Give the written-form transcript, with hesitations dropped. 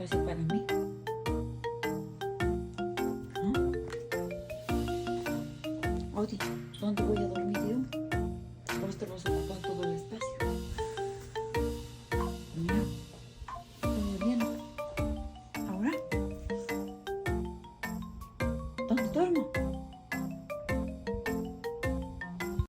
espacio para mí. ¿Ah? Odi, ¿dónde voy a dormir?